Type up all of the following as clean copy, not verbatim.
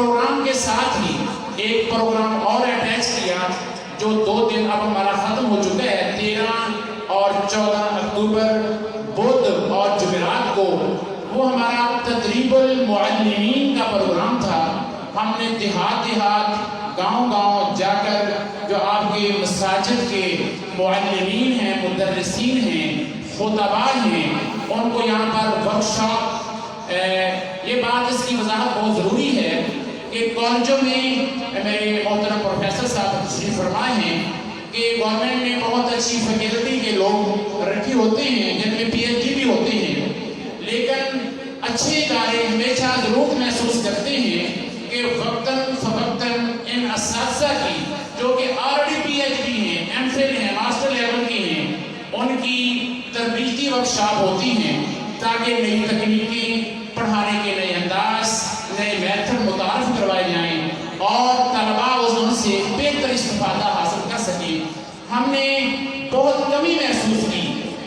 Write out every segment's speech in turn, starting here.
Programme کے ساتھ ہی ایک پروگرام اور اٹیچ کیا جو 2 دن اب ہمارا ختم ہو چکا ہے، 13 اور 14 اکتوبر بدھ اور جمعرات کو وہ ہمارا تدریب المعلمین کا پروگرام تھا۔ ہم نے دیہات گاؤں گاؤں جا کر جو آپ کے مساجد کے معلمین ہیں، مدرسین ہیں، خطباء ہیں، ان کو یہاں پر ورکشاپ، یہ بات اس کی وضاحت بہت ضروری ہے کہ کالجوں میں میرے محترم پروفیسر صاحب تشریف فرمائے ہیں کہ گورنمنٹ نے بہت اچھی فیکلٹی کے لوگ رکھے ہوتے ہیں جن میں پی ایچ ڈی بھی ہوتے ہیں، لیکن اچھے ادارے ہمیشہ ضرورت محسوس کرتے ہیں کہ وقتاً فوقتاً ان اساتذہ کی جو کہ آلریڈی پی ایچ ڈی ہیں، ایم فل ہیں، ماسٹر لیول کے ہیں، ان کی تربیتی ورکشاپ ہوتی ہیں تاکہ نئی تکنیکیں، پڑھانے کے نئے انداز، نئے میتھڈ متعارف کروائے جائیں اور طلباء ان سے بہتر استفادہ حاصل کر سکیں۔ ہم نے بہت کمی محسوس کی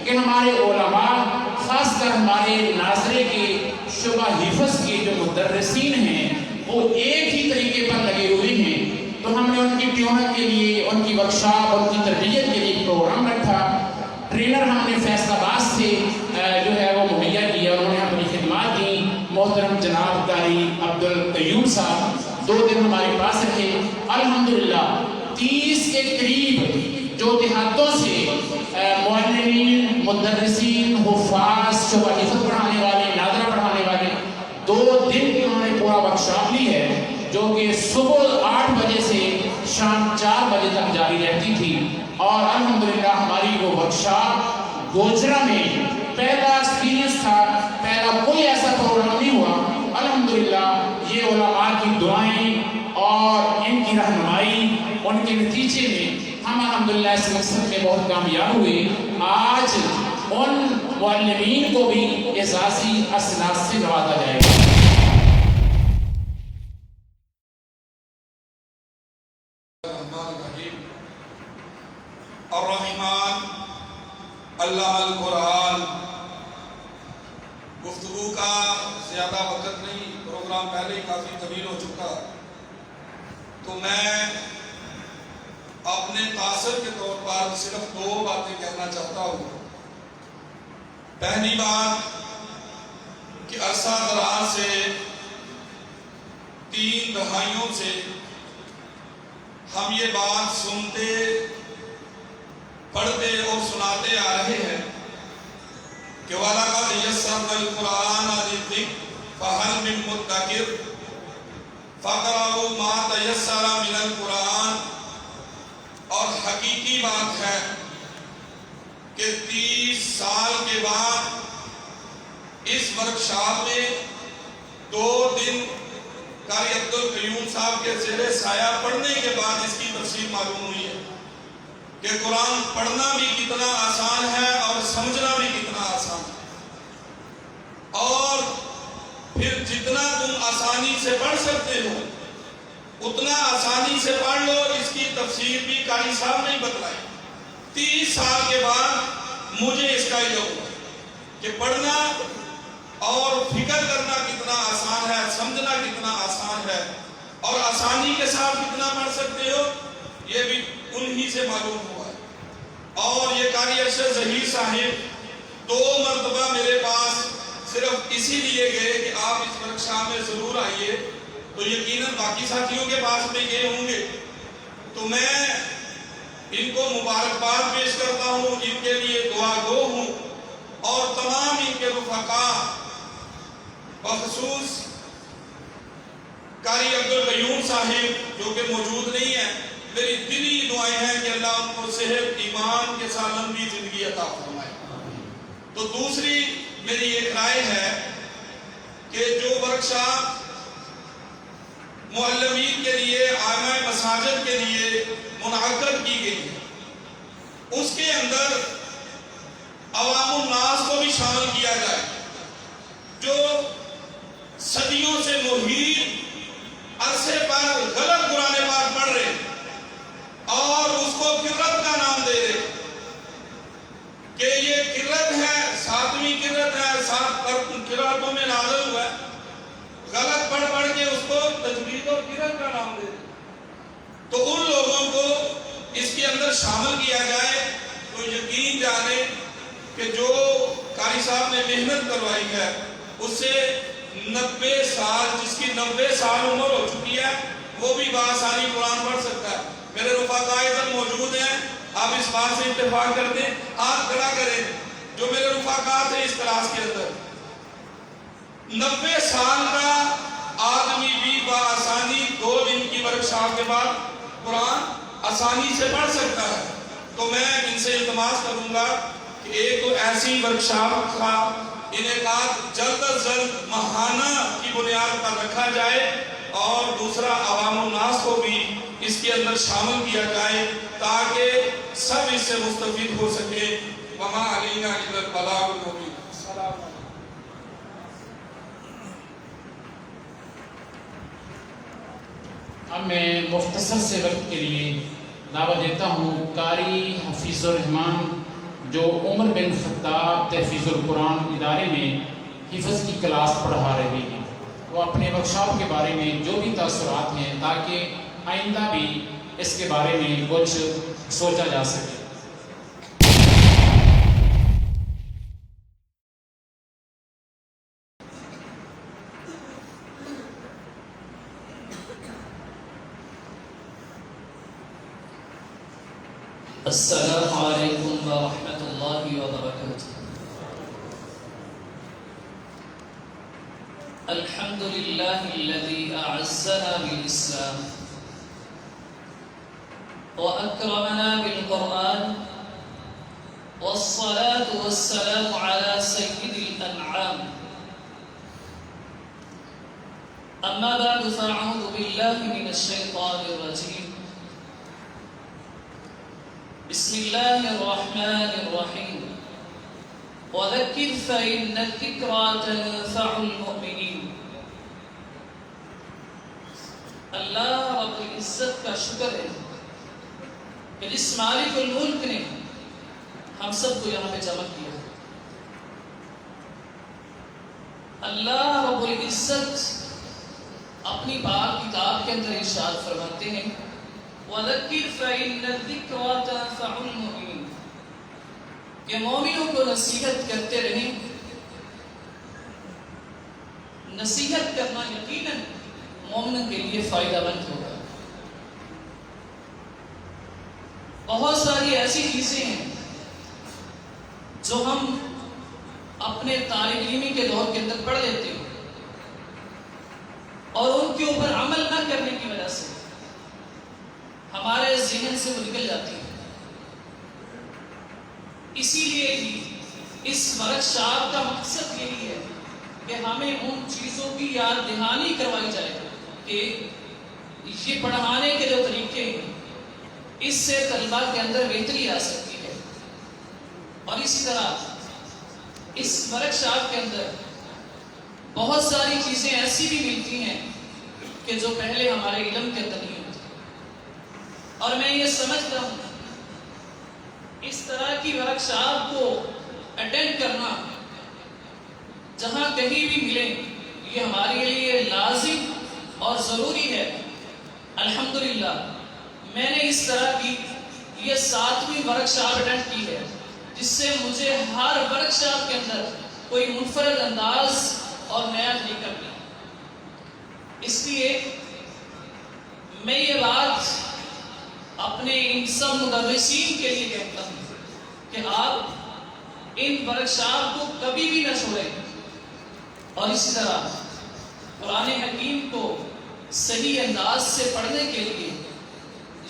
کہ ہمارے علماء، خاص کر ہمارے ناظرے کے شعبہ حفظ کے جو مدرسین ہیں، وہ ایک ہی طریقے پر لگے ہوئے ہیں۔ تو ہم نے ان کی ٹیونر کے لیے، ان کی ورکشاپ، ان کی تربیت کے لیے پروگرام رکھا۔ ٹرینر ہم نے فیصل آباد سے جو ہے وہ مہیا کیا، انہوں نے اپنی خدمات دی۔ محترم جناب قاری عبدالقیوم صاحب 2 دن ہمارے پاس رہے۔ الحمدللہ 30 کے قریب جو دیہاتوں سے معلمین، مدرسین، حفاظ، شعبہ حفظ پڑھانے والے، ناظرہ پڑھانے والے 2 دن کی انہوں نے پورا ورکشاپ لی ہے، جو کہ صبح 8 بجے سے شام 4 بجے تک جاری رہتی تھی۔ اور الحمدللہ ہماری وہ ورکشاپ گوجرا میں پہلا ایکسپیرینس تھا، پہلا کوئی ایسا پروگرام نہیں ہوا۔ الحمدللہ یہ علماء کی دعائیں اور ان کی رہنمائی، ان کے نتیجے میں ہم الحمدللہ اس مقصد میں بہت کامیاب ہوئے۔ آج ان معلمین کو بھی اعزازی اسناد سے نوازا جائے گا۔ الرحمن علم القرآن۔ گفتگو کا زیادہ وقت نہیں، پروگرام پہلے ہی کافی طویل ہو چکا، تو میں اپنے تاثر کے طور پر صرف 2 باتیں کہنا چاہتا ہوں۔ پہلی بات کہ عرصہ دراز سے 3 دہائیوں سے ہم یہ بات سنتے، پڑھتے اور سناتے آ رہے ہیں کہ وَلَقَدْ يَسَّرْنَا الْقُرْآنَ لِلذِّكْرِ فَهَلْ مِن مُدَّكِرٍ فَاقْرَؤُوا مَا تَيَسَّرَ مِنَ الْقُرْآنِ۔ اور حقیقی بات ہے کہ 30 سال کے بعد اس ورکشاپ میں 2 دن قاری عبدالقیوم صاحب کے زیر سایہ پڑھنے کے بعد اس کی تفصیل معلوم ہوئی ہے کہ قرآن پڑھنا بھی کتنا آسان ہے اور سمجھنا بھی کتنا آسان ہے، اور پھر جتنا تم آسانی سے پڑھ سکتے ہو اتنا آسانی سے پڑھ لو۔ اس کی تفسیر بھی قاری صاحب نے بتلائی۔ 30 سال کے بعد مجھے اس کا علم ہوا کہ پڑھنا اور فکر کرنا کتنا آسان ہے، سمجھنا کتنا آسان ہے، اور آسانی کے ساتھ کتنا پڑھ سکتے ہو یہ بھی انہی سے معلوم ہوا ہے۔ اور یہ قاری ارشد ظہیر صاحب 2 مرتبہ میرے پاس صرف اسی لیے گئے کہ آپ اس ورکشاپ میں ضرور آئیے، تو یقیناً باقی ساتھیوں کے پاس میں گئے ہوں گے، تو میں ان کو مبارکباد پیش کرتا ہوں، ان کے لیے دعا گو ہوں، اور تمام ان کے رفقاء بخصوص قاری عبدالقیوم صاحب جو کہ موجود نہیں ہے، میری دلی دعائیں ہیں کہ اللہ ان کو صحت، ایمان کے ساتھ لمبی زندگی عطا فرمائے۔ تو دوسری میری ایک رائے ہے کہ جو ورکشاپ معلمین کے لیے، آئمہ مساجد کے لیے منعقد کی گئی ہے، اس کے اندر عوام الناس کو بھی شامل کیا جائے، جو صدیوں سے محیط عرصے پر غلط قرآن پاک پڑھ رہے اور اس کو قرت کا نام دے رہے کہ یہ قرت ہے، 7ویں قرت ہے، 7 قراتوں میں نازل ہوا ہے، غلط پڑھ کے اس کو تجوید و اور کدھر کا نام دے. تو ان لوگوں کو اس کے اندر شامل کیا جائے تو یقین جانے کہ جو قاری صاحب نے محنت کروائی ہے اس سے 90 سال، جس کی 90 سال عمر ہو چکی ہے، وہ بھی بآسانی قرآن پڑھ سکتا ہے. میرے رفقاء ادھر موجود ہیں، آپ اس بات سے اتفاق کرتے ہیں، ہاتھ کھڑا کریں جو میرے رفقاء تھے اس کلاس کے اندر. 90 سال کا آدمی بھی بآسانی 2 دن کی ورکشاپ کے بعد قرآن آسانی سے پڑھ سکتا ہے. تو میں ان سے التماس کروں گا کہ ایک تو ایسی ورکشاپ کا انعقاد جلد از جلد ماہانہ کی بنیاد پر رکھا جائے، اور دوسرا عوام الناس کو بھی اس کے اندر شامل کیا جائے تاکہ سب اس سے مستفید ہو سکے. وما علینا الا البلاغ المبین. السلام علیکم. اب میں مختصر سے وقت کے لیے دعوت دیتا ہوں قاری حفیظ الرحمان جو عمر بن خطاب تحفیظ القرآن ادارے میں حفظ کی کلاس پڑھا رہے ہیں، وہ اپنے ورکشاپ کے بارے میں جو بھی تاثرات ہیں تاکہ آئندہ بھی اس کے بارے میں کچھ سوچا جا سکے. السلام علیکم ورحمۃ اللہ وبرکاتہ. الحمد للہ الذی اعزنا بالاسلام واکرمنا بالقرآن والصلاة والسلام على سید الانعام. اما بعد فاعوذ باللہ من الشیطان الرجیم. بسم اللہ الرحمن الرحیم. وذکر فإن الذکریٰ تنفع المؤمنین. اللہ رب العزت کا شکر ہے کہ جس مالک الملک نے ہم سب کو یہاں پہ جمع کیا. اللہ رب العزت اپنی پاک کتاب کے اندر ارشاد فرماتے ہیں وَذَكِّرْ فَإِنَّ الذِّكْرَىٰ تَنفَعُ الْمُؤْمِنِينَ، کہ مومنوں کو نصیحت کرتے رہیں. نصیحت کرنا یقیناً مومن کے لیے فائدہ مند ہوگا. بہت ساری ایسی چیزیں ہیں جو ہم اپنے طالب علمی کے دور کے اندر پڑھ لیتے ہیں اور ان کے اوپر عمل نہ کرنے کی وجہ سے ہمارے ذہن سے وہ نکل جاتی ہے. اسی لیے ہی اس ورکشاپ کا مقصد یہی ہے کہ ہمیں ان چیزوں کی یاد دہانی کروائی جائے کہ یہ پڑھانے کے جو طریقے ہیں اس سے طلباء کے اندر بہتری آ سکتی ہے. اور اسی طرح اس ورکشاپ کے اندر بہت ساری چیزیں ایسی بھی ملتی ہیں کہ جو پہلے ہمارے علم کے اندر نہیں ہوتی. اور میں یہ سمجھتا ہوں اس طرح کی ورکشاپ کو اٹینڈ کرنا جہاں کہیں بھی ملے یہ ہمارے لیے لازم اور ضروری ہے. الحمدللہ میں نے اس طرح کی یہ 7ویں ورکشاپ اٹینڈ کی ہے جس سے مجھے ہر ورکشاپ کے اندر کوئی منفرد انداز اور نیا طریقہ ملا. اس لیے میں یہ بات اپنے ان سب مدرسین کے لیے کہتا ہوں کہ آپ ان ورکشاپ کو کبھی بھی نہ چھوڑیں. اور اسی طرح قرآن حکیم کو صحیح انداز سے پڑھنے کے لیے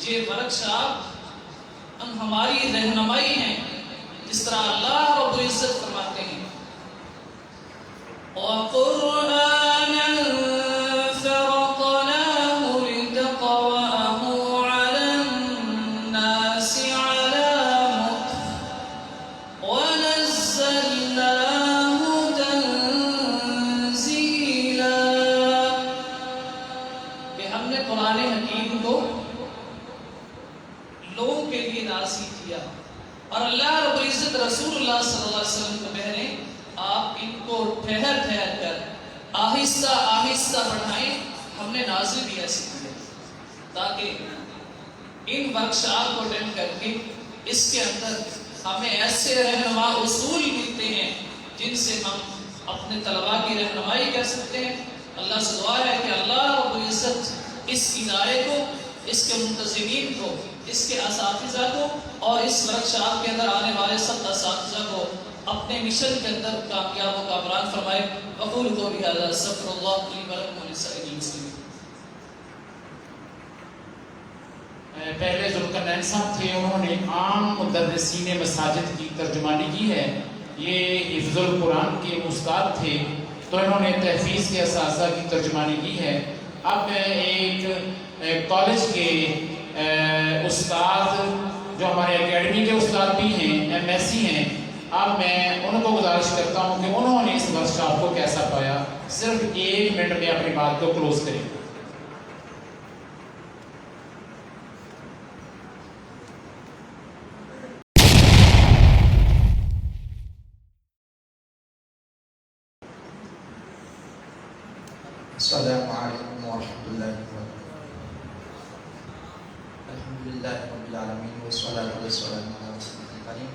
یہ ورکشاپ ہماری رہنمائی ہیں. جس طرح اللہ رب العزت فرماتے ہیں وَقُرْآنًا فَرَقْنَاهُ لِتَقْرَأَهُ عَلَى النَّاسِ عَلَى مُكْثٍ وَنَزَّلْنَاهُ تَنزِيلًا. کہ ہم نے قرآن حکیم کو لوگوں کے لیے نازل کیا اور اللہ رب العزت رسول اللہ صلی اللہ علیہ وسلم کو پہلے آپ ان کو ٹھہر ٹھہر کر آہستہ آہستہ پڑھائیں ہم نے نازل بھی ایسے کیے تاکہ ان ورکشاپ کو اٹینڈ کر کے اس کے اندر ہمیں ایسے رہنما اصول ملتے ہیں جن سے ہم اپنے طلباء کی رہنمائی کر سکتے ہیں. اللہ سے دعا ہے کہ اللہ رب العزت اس ادارے کو، اس کے منتظمین کو، اس کے اساتذہ کو اور اس ورکشاپ کے اندر آنے والے سب اساتذہ کو اپنے مشن کے اندر کامیاب و کامران فرمائے. اقول قولی ھذا استغفر اللہ لی ولکم ولسائر المسلمین. پہلے ذوالقرنین صاحب تھے، انہوں نے عام مدرسین مساجد کی ترجمانی کی ہے. یہ حفظ القرآن کے استاد تھے تو انہوں نے تحفیظ کے اساتذہ کی ترجمانی کی ہے. اب میں ایک کالج کے استاد جو ہمارے اکیڈمی کے استاد بھی ہیں، ایم ایس سی ہیں، اب میں ان کو گزارش کرتا ہوں کہ انہوں نے اس ورکشاپ کو کیسا پایا. صرف 1 منٹ میں اپنی بات کو کلوز کریں. السلام علیکم ورحمۃ اللہ وبرکاتہ. الحمدللہ رب العالمین والصلاۃ والسلام علی رسول الکریم.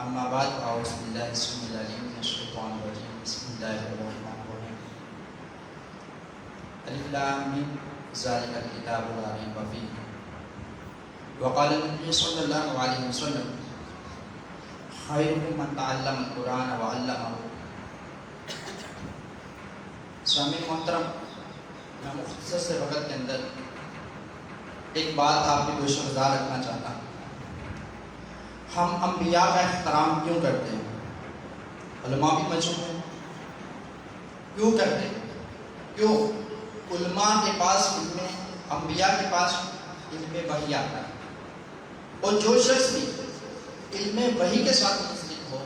اما بعد اعوذ باللہ السمیع العلیم من الشیطان الرجیم. بسم اللہ الرحمن الرحیم. الف لام میم ذالک الکتاب لا ریب فیہ. وقال النبی صلی اللہ علیہ وسلم خیرکم من تعلم القرآن وعلمہ. سامعین محترم، میں مختصر سے وقت کے اندر ایک بات آپ کے گوش گزار رکھنا چاہتا ہوں. ہم انبیاء کا احترام کیوں کرتے ہیں؟ علماء بھی مجموع ہیں. کیوں کرتے ہیں؟ کیوں؟ علماء کے پاس علم، انبیاء کے پاس علم وحی آتا ہے، اور جو شخص بھی علم وحی کے ساتھ منسلک ہو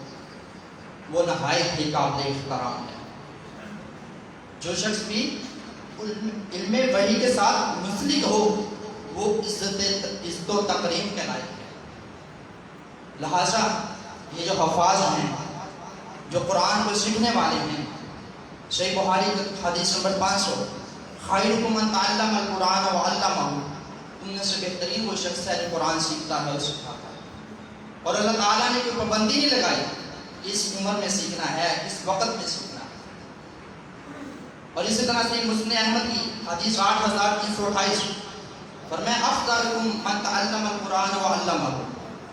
وہ نہایت ہی قابل احترام ہے. جو شخص بھی علم وحی کے ساتھ منسلک ہو وہ عزت و تکریم کے لائق ہے. لہٰذا یہ جو حفاظ ہیں، جو قرآن کو سیکھنے والے ہیں، صحیح بخاری حدیث نمبر 500، خیرکم من تعلم القرآن وعلمہ. تم میں سے بہترین وہ شخص ہے جو قرآن سیکھتا ہے اور سکھاتا ہے. اور اللہ تعالیٰ نے کوئی پابندی نہیں لگائی اس عمر میں سیکھنا ہے، اس وقت میں سیکھنا ہے. اور اسی طرح سے مسند احمد کی حدیث 8328 فرمایا افضلکم من تعلم القرآن وعلمہ.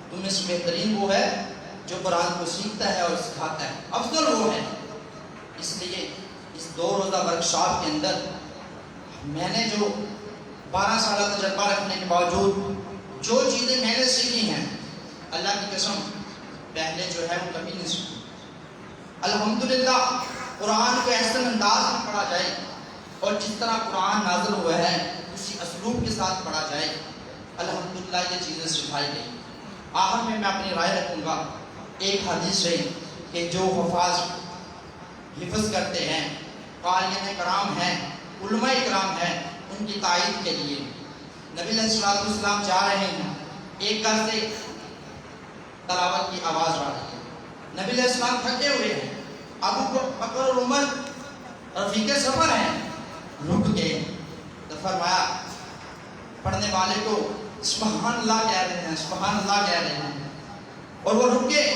تم میں سے بہترین وہ ہے جو قرآن کو سیکھتا ہے اور سکھاتا ہے. افضل وہ ہے. اس لیے اس 2 روزہ ورکشاپ کے اندر میں نے جو 12 سالہ تجربہ رکھنے کے باوجود جو چیزیں میں نے سیکھی ہیں، اللہ کی قسم پہلے جو ہے وہ کبھی نہیں سیکھی. الحمدللہ قرآن کو احسن انداز میں پڑھا جائے اور جس طرح قرآن نازل ہوا ہے اسی اسلوب کے ساتھ پڑھا جائے، الحمدللہ یہ چیزیں سکھائی گئی. آخر میں اپنی رائے رکھوں گا. ایک حدیث ہے کہ جو حفاظ حفظ کرتے ہیں، قاریئین کرام ہیں، علماء کرام ہیں، ان کی تائید کے لیے نبی علیہ الصلوۃ والسلام جا رہے ہیں. ایک گھر سے تلاوت کی آواز آ رہی ہے. نبی علیہ السلام تھکے ہوئے ہیں. ابو بکر اور عمر رفیق سفر ہیں، رک گئے تو فرمایا پڑھنے والے کو سبحان اللہ کہہ رہے ہیں، سبحان اللہ کہہ رہے ہیں، اور وہ رک گئے.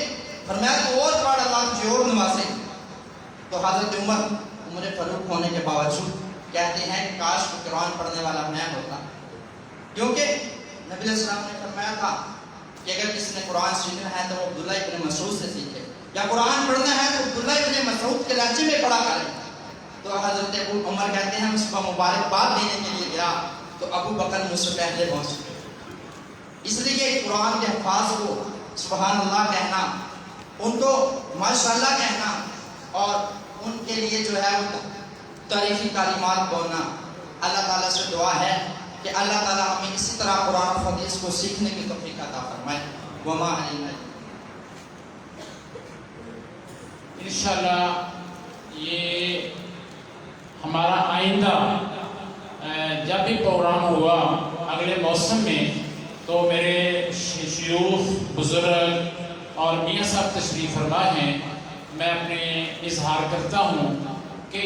فرمایا تو اور پڑھ، اللہ تجھے اور نوازے. تو حضرت عمر فاروق ہونے کے باوجود کہتے ہیں کہ کاش کو قرآن پڑھنے والا میں ہوتا، کیونکہ نبی علیہ السلام نے فرمایا تھا کہ اگر کسی نے قرآن سیکھنا ہے تو وہ عبداللہ ابن مسعود سے سیکھے، یا قرآن پڑھنا ہے تو عبداللہ ابن مسعود کے لہجے میں پڑھا کرے. تو حضرت ابو عمر کہتے ہیں اس کو مبارکباد دینے کے لیے گیا تو ابو بکر مجھ سے پہلے پہنچ گئے. اس لیے قرآن کے حفاظ کو سبحان اللہ کہنا، ان کو ماشاءاللہ کہنا اور ان کے لیے جو ہے وہ تعریفی کلمات بولنا، اللہ تعالیٰ سے دعا ہے کہ اللہ تعالیٰ ہمیں اسی طرح قرآن و حدیث کو سیکھنے کی توفیق عطا فرمائے. وما علینا. انشاءاللہ یہ ہمارا آئندہ جب بھی پروگرام ہوا اگلے موسم میں تو میرے شیوخ بزرگ اور میاں صاحب تشریف فرما ہیں. میں اپنے اظہار کرتا ہوں کہ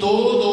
2-2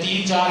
3-4